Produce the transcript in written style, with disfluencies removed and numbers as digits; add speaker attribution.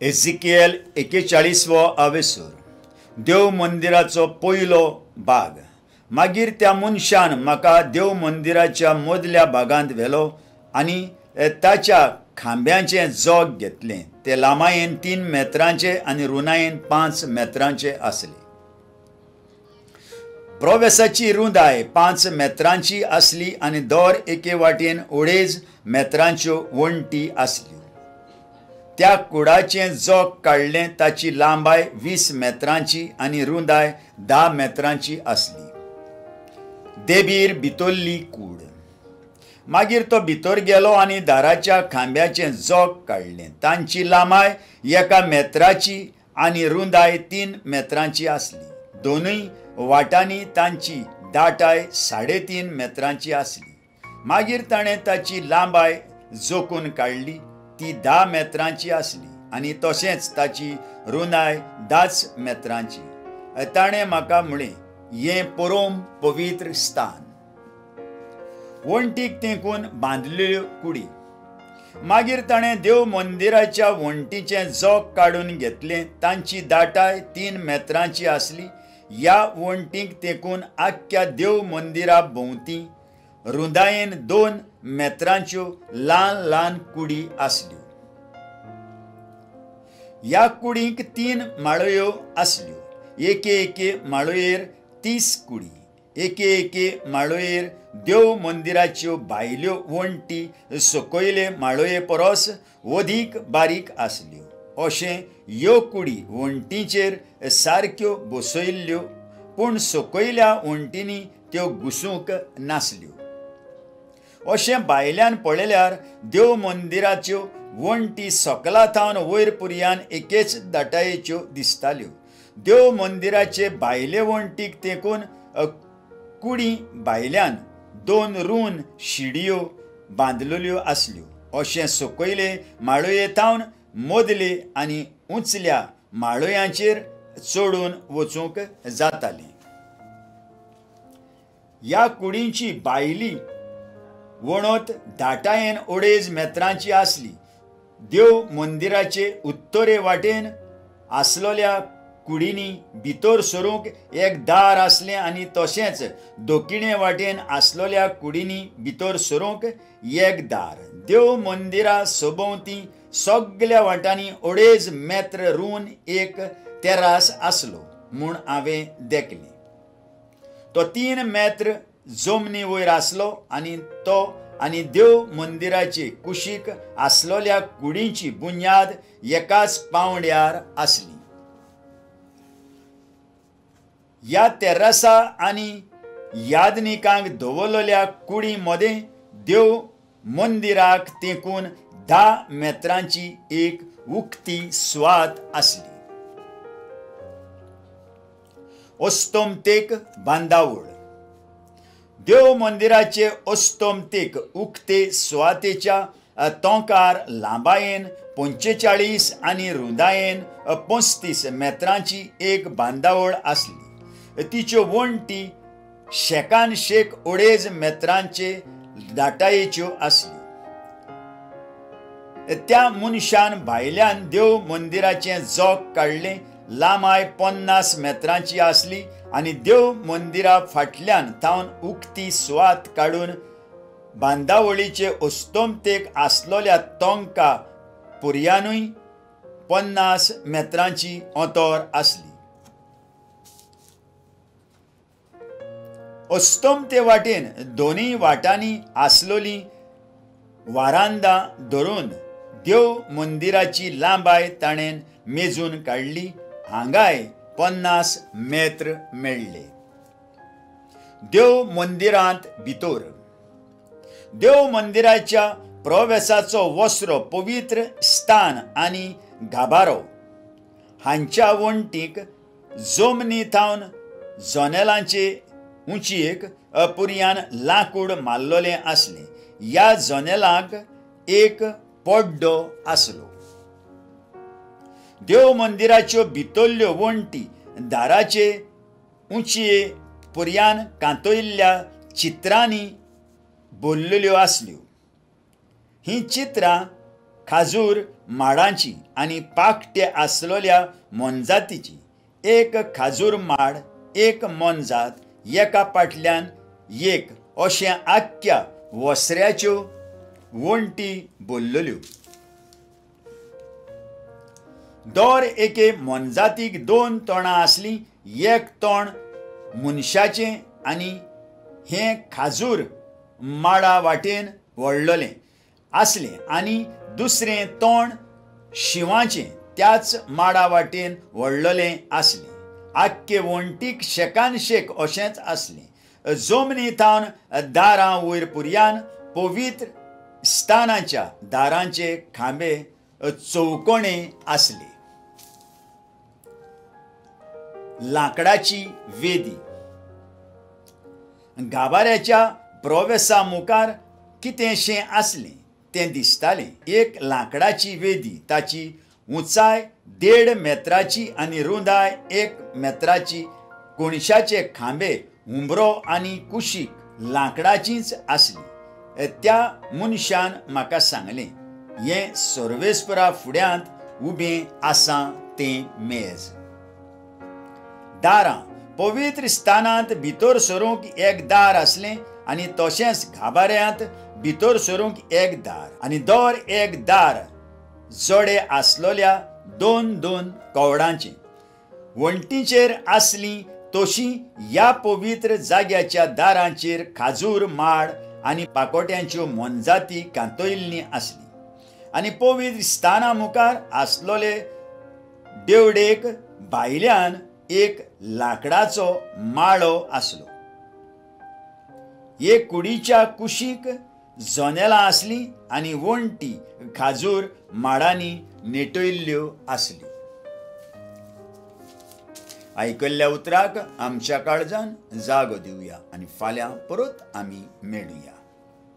Speaker 1: एझेकिएल 41 आवेसूर देव मंदिराचो पयलो भाग। मागीर त्या मनशान म्हाका देव मंदिराच्या मदल्या भागांत व्हेलो आनी ताच्या खांब्यांचें जोग घेतलें। ते लांबायेन 3 मेत्रांचे आनी रुंदायेन 5 मेत्रांचे आसले। प्रवेशाची रुंदाय 5 मेत्रांची आसली आनी दर एके वाटेन 2.5 मेत्रांच्यो वण्टी आसल्यो। त्या कुडाचें जोग काडलें, ताची लांबाय 20 मेत्रांची आनी रुंदाय 10 मेत्रांची आसली। देबीर भितरली कूड। मागीर तो भितर गेलो आनी दाराच्या खांब्याचें जोग काडलें। तांची लांबाय 1 मेत्राची आनी रुंदाय 3 मेत्रांची आसली। दोनूय वाटांनी तांची दाटाय 3.5 मेत्रांची आसली। मागीर ताणें ताची लांबाय जोखून काडली, ती 10 मेत्रांची आसली आनी तशेंच ताची रुंदाय 10 मेत्रांची। ताणें म्हाका म्हळें, हें परम पवित्र स्थान। वण्टीक तेंकून बांदलेल्यो कुडी। मागीर ताणें देव मंदिराच्या वण्टीचें जोग काडून घेतलें, तांची दाटाय 3 मेत्रांची आसली। ह्या वण्टीक तेंकून आख्ख्या देव मंदिरा भोंवती रुंदायेन 2 मेत्रांच्यो ल्हान ल्हान कुडी आसल्यो। ह्या कुडींक 3 माळयो आसल्यो। एके माळयेर 30 कुडी। एके माळयेर देव मंदिराच्यो भायल्यो वण्टी सकयले माळये परस अदीक बारीक आसल्यो। अशें ह्यो कुडी वण्टींचेर सारक्यो बसयल्ल्यो, पूण सकयल्या वण्टींनी त्यो घुसूंक नासल्यो। अशें भायल्यान पळयल्यार देव मंदिराच्यो वण्टी सकलाथावन वयर पर्यान एकेच दाटायेच्यो दिसताल्यो। देव मंदिराचे भायले वण्टीक तेंकून कुडी भायल्यान 2 रूंद शिडयो बांदलेल्यो आसल्यो। अशें सकयले माळयेंतावन मदले आनी उंचल्या माळयांचेर चडून वचूंक जातालें। ह्या कुडींची भायली वणत दाटायेन 2.5 मेत्रांची आसली। देव मंदिराचे उत्तरे वाटेन आसलोल्या कुडींनी भितर सरूंक एक दार आसलें आनी तशेंच दक्षिणे वाटेन आसलोल्या कुडींनी भितर सरूंक एक दार। देव मंदिरा सभोवतीं सगल्या वाटांनी 2.5 मेत्र रूंद एक तेरास आसलो म्हूण हांवें देखलें। तो 3 मेत्र जमनी वयर आसलो आनी देव मंदिराचे कुशीक आसलोल्या कुडींची बुन्याद एकाच पांवड्यार आसली। ह्या तेरासा आनी यादनिकांक दवरलेल्या कुडी मदें देव मंदिराक तेंकून 10 मेत्रांची एक उक्ती सुवात आसली। अस्तोमतेक बांदावळ। देव मंदिराचे अस्तोमतेक उक्ते सुवातेच्या तोंकार लांबायेन 45 आनी रुंदायेन 35 मेत्रांची एक बांदावळ आसली। तिच्यो वण्टी शेकान शेक 2.5 मेत्रांचे दाटायेच्यो आसल्यो। त्या मनशान भायल्यान देव मंदिराचें जोग काडलें। लांबाय 50 मेत्रांची आसली आनी देव मंदिरा फाटल्यान थावन उक्ती सुवात काडून बांदावळीचे अस्तोमतेक आसलोल्या तोंका पर्यानूय 50 मेत्रांची अंतर आसली। अस्तोमते वाटेन दोनूय वाटांनी आसलोली वारांदा धरून देव मंदिराची लांबाय ताणें मेजून काडली। हांगाय 50 मेत्र मेळ्ळे। देव मंदिरांत भितर। देव मंदिराच्या प्रवेशाचो वस्रो पवित्र स्थान आनी गाभारो हांच्या वण्टीक जमनी थावन जनेलांचे उंचयेक पर्यान लांकूड मारलोलें आसलें। ह्या जनेलांक एक पड्डो आसलो। देव मंदिराच्यो भितरल्यो वण्टी दाराचे उंचये पर्यान कांतयल्ल्या चित्रांनी भरलेल्यो आसल्यो। हीं चित्रां खाजूर माडांची आनी पाकटे आसलोल्या मोनजातीची एक खाजूर माड एक मोनजात एका फाटल्यान एक अशें आख्ख्या वसऱ्याच्यो वण्टी भरलेल्यो. दर एके मोनजातीक 2 तोंडां आसलीं. एक तोंड मनशाचें आनी हें खाजूर माडा वाटेन वळलेलें आसलें आनी दुसरें तोंड शिवाचें त्याच माडा वाटेन वळलेलें आसलें. आख्खे वण्टीक शेकान शेक अशेंच आसलें. जमनींतावन दारां वयर पर्यान पवित्र स्थानाच्या दारांचे खांबे चौकोणे आसले. लांकडाची वेदी. गाभाऱ्याच्या प्रवेशा मुखार कितेंशें आसलें तें दिसतालें. एक लांकडाची वेदी. ताची उंचाय 1.5 मेत्राची आनी रुंदाय 1 मेत्राची. कोणशाचे खांबे हुंबरो आनी कुशीक लांकडाचीच आसली. त्या मनशान म्हाका सांगलें, हें सर्वेस्परा फुड्यांत उबें आसा तें मेज. दारां. पवित्र स्थानांत भितर सरूंक एक दार आसलें आनी तशेंच गाभाऱ्यांत भितर सरूंक एक दार आनी दर एक दार जोडे आसलोल्या 2-2 कवडांचें. वण्टीचेर आसलीं तशीं ह्या पवित्र जाग्याच्या दारांचेर खाजूर माड आनी पाकोट्यांच्यो मोनजाती कांतयल्लीं आसलीं. आनी पवित्र स्थाना मुखार आसलोले देवडेक भायल्यान एक लांकडाचो माळो आसलो. एक कुडीच्या कुशीक जनेलां आसलीं आनी वण्टी खाजूर माडांनी नेटयल्ल्यो आसल्यो. आयकल्ल्या उतराक आमच्या काळजान जागो दिवया आनी फाल्यां परत आमी मेळुया.